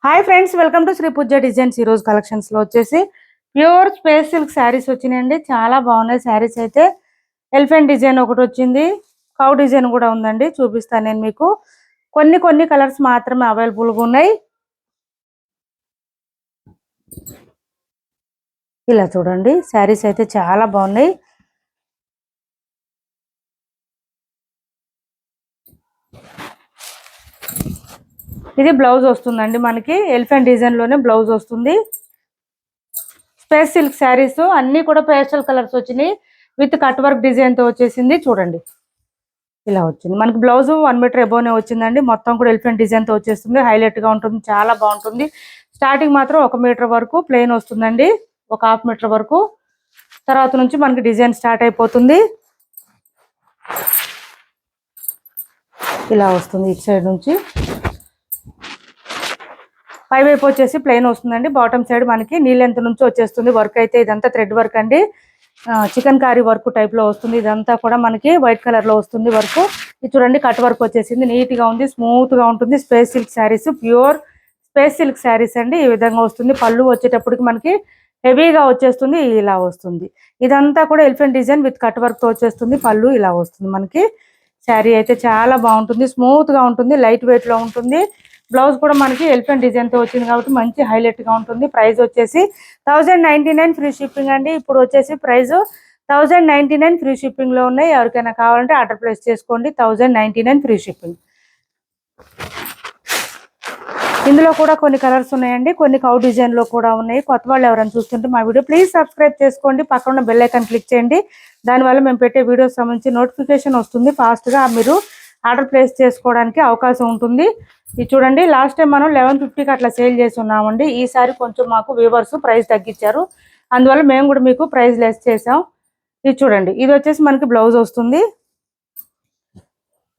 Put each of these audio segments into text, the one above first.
Hi friends, welcome to Sri Pooja designs. ఈ రోజు collections లో వచ్చేసి ప్యూర్ స్పేస్ సిల్క్ శారీస్ వచ్చినాయండి. చాలా బాగున్నాయి శారీస్ అయితే. ఎలిఫెంట్ డిజైన్ ఒకటి వచ్చింది, కౌ డిజైన్ కూడా ఉందండి. చూపిస్తాను నేను మీకు. కొన్ని కలర్స్ మాత్రమే అవైలబుల్ గా ఉన్నాయి. ఇలా చూడండి, శారీస్ అయితే చాలా బాగున్నాయి. ఇది బ్లౌజ్ వస్తుందండి మనకి. ఎలిఫెంట్ డిజైన్ లోనే బ్లౌజ్ వస్తుంది. స్పేస్ సిల్క్ శారీస్ అన్ని కూడా పేస్టల్ కలర్స్ వచ్చినాయి. విత్ కట్ వర్క్ డిజైన్ తో వచ్చేసింది. చూడండి ఇలా వచ్చింది మనకి. బ్లౌజ్ 1 మీటర్ ఎబోనే వచ్చిందండి. మొత్తం కూడా ఎలిఫెంట్ డిజైన్ తో వచ్చేస్తుంది. హైలైట్ గా ఉంటుంది, చాలా బాగుంటుంది. స్టార్టింగ్ మాత్రం 1 మీటర్ వరకు ప్లెయిన్ వస్తుందండి, ఒక 1/2 మీటర్ వరకు. తర్వాత నుంచి మనకి డిజైన్ స్టార్ట్ అయిపోతుంది. ఇలా వస్తుంది ఇటు సైడ్ నుంచి. పై వైపు వచ్చేసి ప్లెయిన్ వస్తుందండి. బాటమ్ సైడ్ మనకి నీ లెంత్ నుంచి వచ్చేస్తుంది. వర్క్ అయితే ఇదంతా థ్రెడ్ వర్క్ అండి. చికెన్ కారీ వర్క్ టైప్ లో వస్తుంది. ఇదంతా కూడా మనకి వైట్ కలర్ లో వస్తుంది వర్క్. ఇది చూడండి, కట్ వర్క్ వచ్చేసింది. నీట్ గా ఉంది, స్మూత్ గా ఉంటుంది. Space silk saris, pure space silk saris అండి. ఈ విధంగా వస్తుంది. పళ్ళు వచ్చేటప్పటికి మనకి హెవీగా వచ్చేస్తుంది. ఇలా వస్తుంది. ఇదంతా కూడా elephant design with cut work తో వచ్చేస్తుంది. పళ్ళు ఇలా వస్తుంది మనకి. శారీ అయితే చాలా బాగుంటుంది, స్మూత్ గా ఉంటుంది, లైట్ వెయిట్ లో ఉంటుంది. బ్లౌజ్ కూడా మనకి ఎలిఫెంట్ డిజైన్ తో వచ్చింది కాబట్టి మంచి హైలైట్ గా ఉంటుంది. ప్రైస్ వచ్చేసి 1099 ఫ్రీ షిప్పింగ్ అండి. ఇప్పుడు వచ్చేసి ప్రైస్ 1099 ఫ్రీ షిప్పింగ్ లో ఉన్నాయి. ఎవరికైనా కావాలంటే ఆర్డర్ ప్లేస్ చేసుకోండి. 1099 ఫ్రీ షిప్పింగ్. ఇందులో కూడా కొన్ని కలర్స్ ఉన్నాయండి, కొన్ని కౌ డిజైన్ లో కూడా ఉన్నాయి. కొత్త వాళ్ళు ఎవరైనా చూస్తుంటే మా వీడియో ప్లీజ్ సబ్స్క్రైబ్ చేసుకోండి. పక్కన ఉన్న బెల్ ఐకాన్ క్లిక్ చేయండి. దానివల్ల మేము పెట్టే వీడియోస్ సంబంధించి నోటిఫికేషన్ వస్తుంది. ఫాస్ట్ గా మీరు ఆర్డర్ ప్లేస్ చేసుకోవడానికి అవకాశం ఉంటుంది. ఇది చూడండి, లాస్ట్ టైం మనం 1150కి అట్లా సేల్ చేసి ఉన్నామండి. ఈసారి కొంచెం మాకు వ్యూవర్స్ ప్రైస్ తగ్గించారు, అందువల్ల మేము కూడా మీకు ప్రైస్ లెస్ చేసాం. ఇది చూడండి, ఇది వచ్చేసి మనకి బ్లౌజ్ వస్తుంది.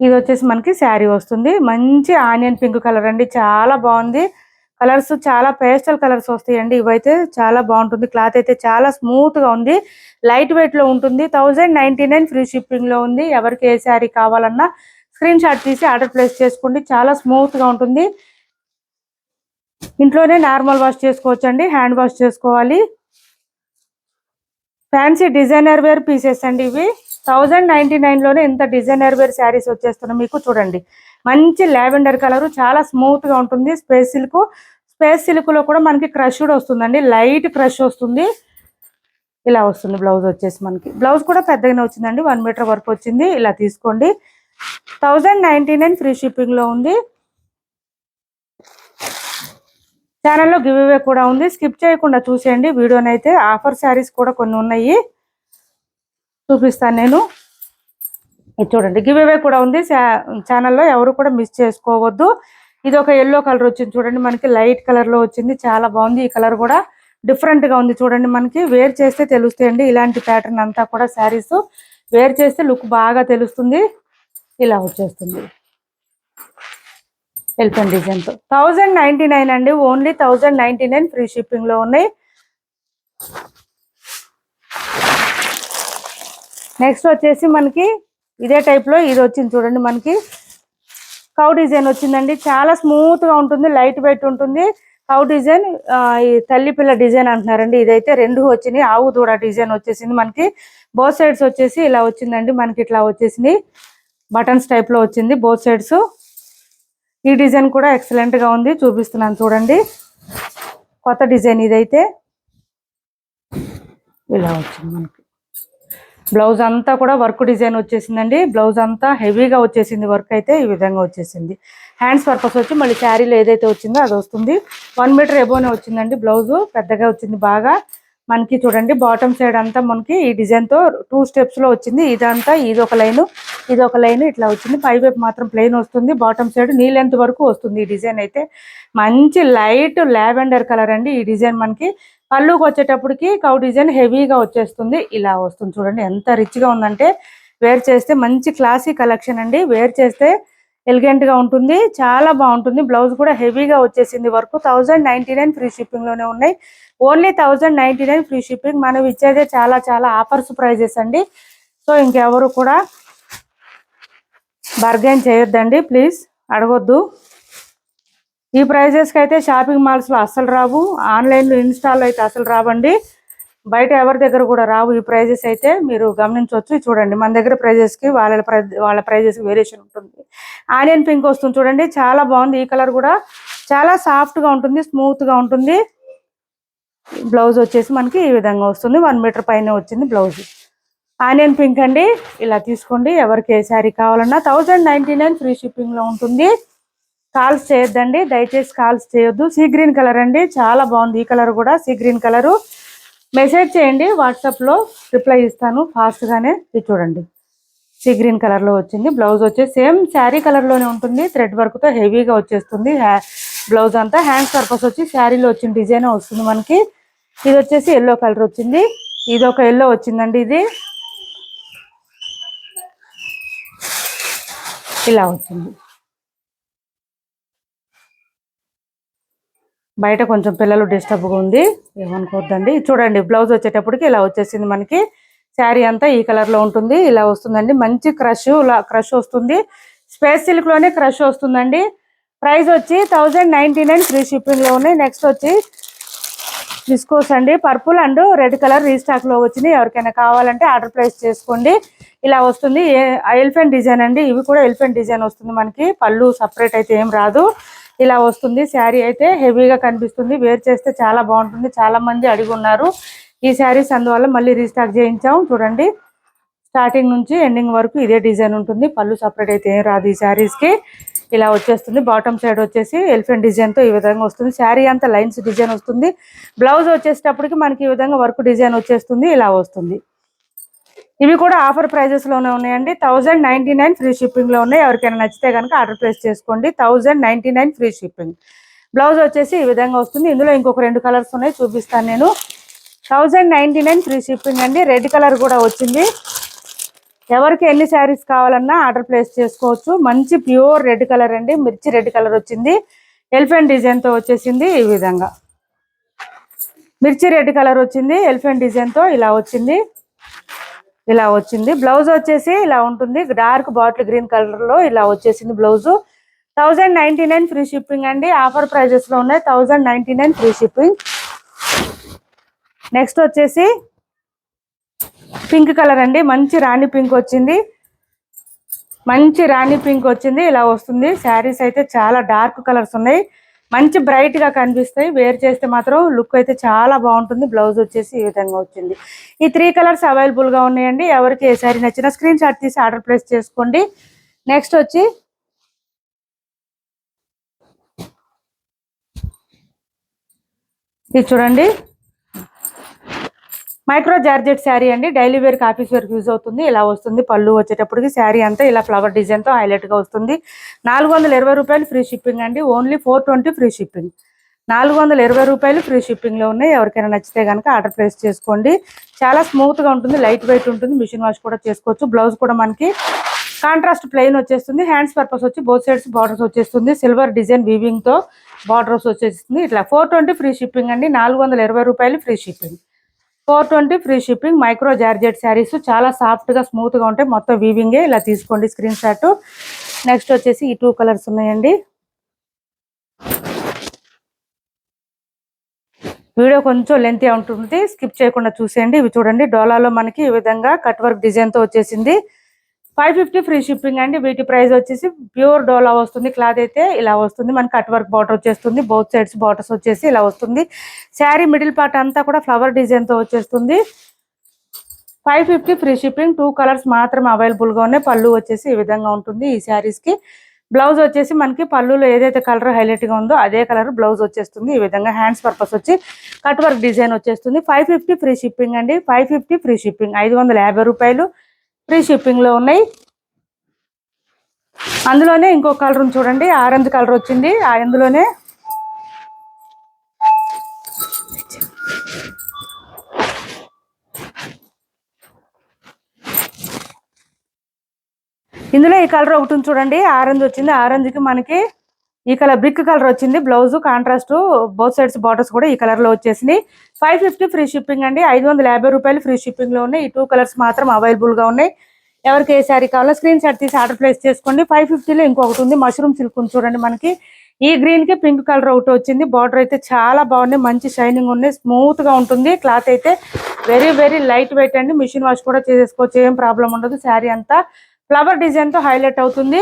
ఇది వచ్చేసి మనకి శారీ వస్తుంది. మంచి ఆనియన్ పింక్ కలర్ అండి, చాలా బాగుంది. కలర్స్ చాలా పేస్టల్ కలర్స్ వస్తాయండి. ఇవైతే చాలా బాగుంటుంది. క్లాత్ అయితే చాలా స్మూత్ గా ఉంది, లైట్ వెయిట్ లో ఉంటుంది. 1099 ఫ్రీ షిప్పింగ్ లో ఉంది. ఎవరికి ఏ శారీ కావాలన్నా స్క్రీన్ షాట్ తీసి ఆర్డర్ ప్లేస్ చేసుకోండి. చాలా స్మూత్ గా ఉంటుంది. ఇంట్లోనే నార్మల్ వాష్ చేసుకోవచ్చు అండి, హ్యాండ్ వాష్ చేసుకోవాలి. ఫ్యాన్సీ డిజైనర్ వేర్ పీసెస్ అండి ఇవి. 1099 లోనే ఇంత డిజైనర్ వేర్ శారీస్ వచ్చేస్తున్నాయి మీకు. చూడండి, మంచి లావెండర్ కలర్, చాలా స్మూత్ గా ఉంటుంది. స్పేస్ సిల్క్, స్పేస్ సిల్క్ లో కూడా మనకి క్రష్డ్ వస్తుందండి, లైట్ క్రష్ వస్తుంది. ఇలా వస్తుంది బ్లౌజ్ వచ్చేసి మనకి. బ్లౌజ్ కూడా పెద్దగానే వచ్చిందండి, 1 మీటర్ వరకు వచ్చింది. ఇలా తీసుకోండి. 1099 ఫ్రీ షిప్పింగ్ లో ఉంది. ఛానల్లో గివ్ అవే కూడా ఉంది, స్కిప్ చేయకుండా చూసేయండి వీడియోనైతే. ఆఫర్ శారీస్ కూడా కొన్ని ఉన్నాయి, చూపిస్తాను నేను. ఇది చూడండి, గివ్ అవే కూడా ఉంది ఛానల్లో, ఎవరు కూడా మిస్ చేసుకోవద్దు. ఇది ఒక ఎల్లో కలర్ వచ్చింది చూడండి, మనకి లైట్ కలర్ లో వచ్చింది, చాలా బాగుంది. ఈ కలర్ కూడా డిఫరెంట్ గా ఉంది చూడండి. మనకి వేర్ చేస్తే తెలుస్తాయండి ఇలాంటి ప్యాటర్న్ అంతా కూడా. శారీస్ వేర్ చేస్తే లుక్ బాగా తెలుస్తుంది. ఇలా వచ్చేస్తుంది ఎలిఫెంట్ డిజైన్ తో. 1099 అండి, ఓన్లీ 1099 ఫ్రీ షిప్పింగ్ లో ఉన్నాయి. నెక్స్ట్ వచ్చేసి మనకి ఇదే టైప్ లో ఇది వచ్చింది చూడండి, మనకి కౌ డిజైన్ వచ్చిందండి. చాలా స్మూత్ గా ఉంటుంది, లైట్ వెయిట్ ఉంటుంది. కౌ డిజైన్, ఈ తల్లి పిల్ల డిజైన్ అంటున్నారండి. ఇదైతే రెండు వచ్చినాయి. ఆవు దూడ డిజైన్ వచ్చేసింది మనకి. బోత్ సైడ్స్ వచ్చేసి ఇలా వచ్చిందండి మనకి. ఇట్లా వచ్చేసింది, బటన్స్ టైప్ లో వచ్చింది బోత్ సైడ్స్. ఈ డిజైన్ కూడా ఎక్సలెంట్ గా ఉంది, చూపిస్తున్నాను చూడండి. కొత్త డిజైన్ ఇదైతే. ఇలా వచ్చింది మనకి. బ్లౌజ్ అంతా కూడా వర్క్ డిజైన్ వచ్చేసిందండి. బ్లౌజ్ అంతా హెవీగా వచ్చేసింది వర్క్ అయితే. ఈ విధంగా వచ్చేసింది. హ్యాండ్స్ పర్పస్ వచ్చి మళ్ళీ శారీలో ఏదైతే వచ్చిందో అది వస్తుంది. 1 మీటర్ ఎబోనే వచ్చిందండి. బ్లౌజ్ పెద్దగా వచ్చింది బాగా మనకి. చూడండి, బాటమ్ సైడ్ అంతా మనకి ఈ డిజైన్ తో 2 స్టెప్స్ లో వచ్చింది. ఇదంతా ఇదొక లైన్, ఇదొక లైన్, ఇట్లా వచ్చింది. పై వైపు మాత్రం ప్లెయిన్ వస్తుంది. బాటమ్ సైడ్ నీ లెంత్ వరకు వస్తుంది. ఈ డిజైన్ అయితే మంచి లైట్ లావెండర్ కలర్ అండి. ఈ డిజైన్ మనకి పళ్ళుకి వచ్చేటప్పటికి కౌ డిజైన్ హెవీగా వచ్చేస్తుంది. ఇలా వస్తుంది చూడండి, ఎంత రిచ్ గా ఉందంటే. వేర్ చేస్తే మంచి క్లాసీ కలెక్షన్ అండి. వేర్ చేస్తే ఎలిగెంట్ గా ఉంటుంది, చాలా బాగుంటుంది. బ్లౌజ్ కూడా హెవీగా వచ్చేసింది వర్క్. 1099 ఫ్రీ షిప్పింగ్ లోనే ఉన్నాయి. Only 1099 free shipping. మనం ఇచ్చేదే చాలా చాలా ఆఫర్స్ ప్రైజెస్ అండి. సో ఇంకెవరు కూడా బార్గెన్ చేయొద్దండి, ప్లీజ్ అడగొద్దు. ఈ ప్రైజెస్కి అయితే షాపింగ్ మాల్స్లో అస్సలు రావు, ఆన్లైన్లో ఇన్స్టాల్లో అయితే అసలు రావండి, బయట ఎవరి దగ్గర కూడా రావు. ఈ ప్రైజెస్ అయితే మీరు గమనించవచ్చు. చూడండి మన దగ్గర ప్రైజెస్కి వాళ్ళ ప్రైజెస్కి వేరియేషన్ ఉంటుంది. ఆనియన్ పింక్ వస్తుంది చూడండి, చాలా బాగుంది. ఈ కలర్ కూడా చాలా సాఫ్ట్గా ఉంటుంది, స్మూత్గా ఉంటుంది. బ్లౌజ్ వచ్చేసి మనకి ఈ విధంగా వస్తుంది. 1 మీటర్ పైన వచ్చింది బ్లౌజ్. ఆనియన్ పింక్ అండి, ఇలా తీసుకోండి. ఎవరికి ఏ శారీ కావాలన్నా 1099 ఫ్రీ షిప్పింగ్లో ఉంటుంది. కాల్స్ చేయొద్దండి, దయచేసి కాల్స్ చేయొద్దు. సీ గ్రీన్ కలర్ అండి, చాలా బాగుంది. ఈ కలర్ కూడా సీ గ్రీన్ కలరు. మెసేజ్ చేయండి, వాట్సాప్లో రిప్లై ఇస్తాను ఫాస్ట్గానే. ఇది చూడండి సీ గ్రీన్ కలర్లో వచ్చింది. బ్లౌజ్ వచ్చేసి సేమ్ శారీ కలర్లోనే ఉంటుంది, థ్రెడ్ వర్క్తో హెవీగా వచ్చేస్తుంది. బ్లౌజ్ అంతా హ్యాండ్స్ పర్పస్ వచ్చి శారీలో వచ్చిన డిజైన్ వస్తుంది మనకి. ఇది వచ్చేసి ఎల్లో కలర్ వచ్చింది, ఇది ఒక ఎల్లో వచ్చిందండి. ఇది ఇలా వచ్చింది. బయట కొంచెం పిల్లలు డిస్టర్బ్గా ఉంది, ఏమనుకోవద్దండి. చూడండి బ్లౌజ్ వచ్చేటప్పటికి ఇలా వచ్చేసింది మనకి. శారీ అంతా ఈ కలర్లో ఉంటుంది, ఇలా వస్తుందండి. మంచి క్రష్ వస్తుంది, స్పేస్ సిల్క్లోనే క్రష్ వస్తుందండి. ప్రైస్ వచ్చి 1099 ఫ్రీ షిప్పింగ్లో ఉన్నాయి. నెక్స్ట్ వచ్చి విస్కోస్ అండి, పర్పుల్ అండ్ రెడ్ కలర్ రీస్టాక్లో వచ్చినాయి. ఎవరికైనా కావాలంటే ఆర్డర్ ప్లేస్ చేసుకోండి. ఇలా వస్తుంది. ఎలిఫెంట్ డిజైన్ అండి, ఇవి కూడా ఎలిఫెంట్ డిజైన్ వస్తుంది మనకి. పళ్ళు సపరేట్ అయితే ఏం రాదు, ఇలా వస్తుంది. శారీ అయితే హెవీగా కనిపిస్తుంది, వేర్ చేస్తే చాలా బాగుంటుంది. చాలా మంది అడిగి ఉన్నారు ఈ శారీస్, అందువల్ల మళ్ళీ రీస్టాక్ చేయించాం. చూడండి స్టార్టింగ్ నుంచి ఎండింగ్ వరకు ఇదే డిజైన్ ఉంటుంది, పళ్ళు సపరేట్ అయితే ఏం రాదు. ఈ శారీస్కి ఇలా వచ్చేస్తుంది. బాటమ్ సైడ్ వచ్చేసి ఎలిఫెంట్ డిజైన్తో ఈ విధంగా వస్తుంది. శారీ అంతా లైన్స్ డిజైన్ వస్తుంది. బ్లౌజ్ వచ్చేటప్పటికి మనకి ఈ విధంగా వర్క్ డిజైన్ వచ్చేస్తుంది, ఇలా వస్తుంది. ఇవి కూడా ఆఫర్ ప్రైజెస్లోనే ఉన్నాయండి. 1099 ఫ్రీ షిప్పింగ్లో ఉన్నాయి. ఎవరికైనా నచ్చితే కనుక ఆర్డర్ ప్లేస్ చేసుకోండి. 1099 ఫ్రీ షిప్పింగ్. బ్లౌజ్ వచ్చేసి ఈ విధంగా వస్తుంది. ఇందులో ఇంకొక 2 కలర్స్ ఉన్నాయి, చూపిస్తాను నేను. 1099 ఫ్రీ షిప్పింగ్ అండి. రెడ్ కలర్ కూడా వచ్చింది. ఎవరికి ఎన్ని శారీస్ కావాలన్నా ఆర్డర్ ప్లేస్ చేసుకోవచ్చు. మంచి ప్యూర్ రెడ్ కలర్ అండి, మిర్చి రెడ్ కలర్ వచ్చింది. ఎలిఫెంట్ డిజైన్తో వచ్చేసింది. ఈ విధంగా మిర్చి రెడ్ కలర్ వచ్చింది, ఎలిఫెంట్ డిజైన్తో ఇలా వచ్చింది. ఇలా వచ్చింది. బ్లౌజ్ వచ్చేసి ఇలా ఉంటుంది, డార్క్ బాటిల్ గ్రీన్ కలర్లో ఇలా వచ్చేసింది బ్లౌజ్. 1099 ఫ్రీ షిప్పింగ్ అండి. ఆఫర్ ప్రైజెస్లో ఉన్నాయి. 1099 ఫ్రీ షిప్పింగ్. నెక్స్ట్ వచ్చేసి పింక్ కలర్ అండి, మంచి రాణి పింక్ వచ్చింది. మంచి రాణి పింక్ వచ్చింది, ఇలా వస్తుంది. శారీస్ అయితే చాలా డార్క్ కలర్స్ ఉన్నాయి, మంచి బ్రైట్ గా కనిపిస్తాయి. వేర్ చేస్తే మాత్రం లుక్ అయితే చాలా బాగుంటుంది. బ్లౌజ్ వచ్చేసి ఈ విధంగా వచ్చింది. ఈ 3 కలర్స్ అవైలబుల్ గా ఉన్నాయండి. ఎవరికి ఏ శారీ నచ్చినా స్క్రీన్ షాట్ తీసి ఆర్డర్ ప్లేస్ చేసుకోండి. నెక్స్ట్ వచ్చి ఇది చూడండి, మైక్రో జార్జెట్ శారీ అండి. Daily wear office wear use అవుతుంది. ఇలా వస్తుంది. పళ్ళు వచ్చేటప్పటికి శారీ అంతా ఇలా ఫ్లవర్ డిజైన్ తో హైలైట్ గా వస్తుంది. 420 రూపాయలు ఫ్రీ షిప్పింగ్ అండి. Only 420 free shipping. 420 రూపాయలు ఫ్రీ షిప్పింగ్ లో ఉన్నాయి. ఎవరికైనా నచ్చితే కనుక ఆర్డర్ ప్లేస్ చేసుకోండి. చాలా స్మూత్ గా ఉంటుంది, లైట్ వెయిట్ ఉంటుంది, మిషన్ వాష్ కూడా చేసుకోవచ్చు. బ్లౌజ్ కూడా మనకి కాంట్రాస్ట్ ప్లెయిన్ వచ్చేస్తుంది. హ్యాండ్స్ పర్పస్ వచ్చి బోత్ సైడ్స్ బార్డర్స్ వచ్చేస్తుంది. సిల్వర్ డిజైన్ వీవింగ్ తో బార్డర్స్ వచ్చేస్తుంది. ఇట్లా 420 ఫ్రీ షిప్పింగ్ అండి. 420 రూపాయలు free shipping. 420 free shipping. Micro georgette saris చాలా సాఫ్ట్ గా స్మూత్ గా ఉంటాయి. మొత్తం వీవింగే. ఇలా తీసుకోండి స్క్రీన్ షాట్. నెక్స్ట్ వచ్చేసి ఈ 2 కలర్స్ ఉన్నాయండి. వీడియో కొంచెం లెంతీ ఉంటుంది, స్కిప్ చేయకుండా చూసేయండి. ఇవి చూడండి, డోలాలో మనకి ఈ విధంగా కట్ వర్క్ డిజైన్ తో వచ్చేసింది. 550 ఫ్రీ షిప్పింగ్ అండి. వీటి ప్రైస్ వచ్చేసి ప్యూర్ డోలా వస్తుంది. క్లాత్ అయితే ఇలా వస్తుంది. మనకి కట్ వర్క్ బార్డర్ వచ్చేస్తుంది. బోత్ సైడ్స్ బార్డర్స్ వచ్చేసి ఇలా వస్తుంది. శారీ మిడిల్ పార్ట్ అంతా కూడా ఫ్లవర్ డిజైన్ తో వచ్చేస్తుంది. 550 ఫ్రీ షిప్పింగ్. 2 కలర్స్ మాత్రం అవైలబుల్ గా ఉన్నాయి. పళ్ళు వచ్చేసి ఈ విధంగా ఉంటుంది ఈ శారీస్ కి. బ్లౌజ్ వచ్చేసి మనకి పళ్ళులో ఏదైతే కలర్ హైలైట్ గా ఉందో అదే కలర్ బ్లౌజ్ వచ్చేస్తుంది. ఈ విధంగా హ్యాండ్స్ పర్పస్ వచ్చి కట్ వర్క్ డిజైన్ వచ్చేస్తుంది. 550 ఫ్రీ షిప్పింగ్ అండి. 550 ఫ్రీ షిప్పింగ్. 550 రూపాయలు ఫ్రీ షిప్పింగ్ లో ఉన్నాయి. అందులోనే ఇంకో కలర్ చూడండి, ఆరెంజ్ కలర్ వచ్చింది. అందులోనే ఇందులో ఈ కలర్ ఒకటి చూడండి, ఆరెంజ్ వచ్చింది. ఆరెంజ్ కి మనకి ఈ కలర్ బ్రిక్ కలర్ వచ్చింది. Blouse contrast, both sides borders కూడా ఈ కలర్ లో వచ్చేసింది. 550 ఫ్రీ షిప్పింగ్ అండి. 550 రూపాయలు ఫ్రీ షిప్పింగ్ లో ఉన్నాయి. ఈ 2 కలర్స్ మాత్రం అవైలబుల్ గా ఉన్నాయి. ఎవరికి ఏ శారీ కావాలో స్క్రీన్ షాట్ తీసి ఆర్డర్ ప్లేస్ చేసుకోండి. 550లో ఇంకొకటి ఉంది, మష్రూమ్ సిల్క్ ఉంది చూడండి. మనకి ఈ గ్రీన్ కి పింక్ కలర్ ఒకటి వచ్చింది. బార్డర్ అయితే చాలా బాగుంది, మంచి షైనింగ్ ఉంది, స్మూత్ గా ఉంటుంది. క్లాత్ అయితే వెరీ వెరీ లైట్ వెయిట్ అండి. మిషన్ వాష్ కూడా చేసేసుకోవచ్చు, ఏం ప్రాబ్లం ఉండదు. శారీ అంతా ఫ్లవర్ డిజైన్ తో హైలైట్ అవుతుంది.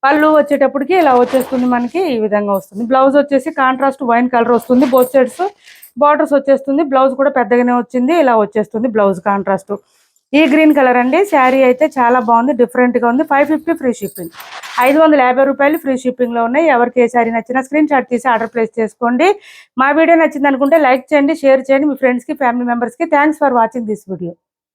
పళ్ళు వచ్చేటప్పటికి ఇలా వచ్చేస్తుంది, మనకి ఈ విధంగా వస్తుంది. బ్లౌజ్ వచ్చేసి కాంట్రాస్ట్ వైన్ కలర్ వస్తుంది, బోత్ సైడ్స్ బార్డర్స్ వచ్చేస్తుంది. బ్లౌజ్ కూడా పెద్దగానే వచ్చింది, ఇలా వచ్చేస్తుంది బ్లౌజ్ కాంట్రాస్ట్. ఈ గ్రీన్ కలర్ అండి. శారీ అయితే చాలా బాగుంది, డిఫరెంట్ గా ఉంది. 550 ఫ్రీ షిప్పింగ్, 550 రూపాయలు ఫ్రీ షిప్పింగ్ లో ఉన్నాయి. ఎవరికి ఏ శారీ నచ్చినా స్క్రీన్ షాట్ తీసి ఆర్డర్ ప్లేస్ చేసుకోండి. మా వీడియో నచ్చింది అనుకుంటే లైక్ చేయండి, షేర్ చేయండి మీ ఫ్రెండ్స్ కి, ఫ్యామిలీ మెంబర్స్ కి. Thanks for watching this video.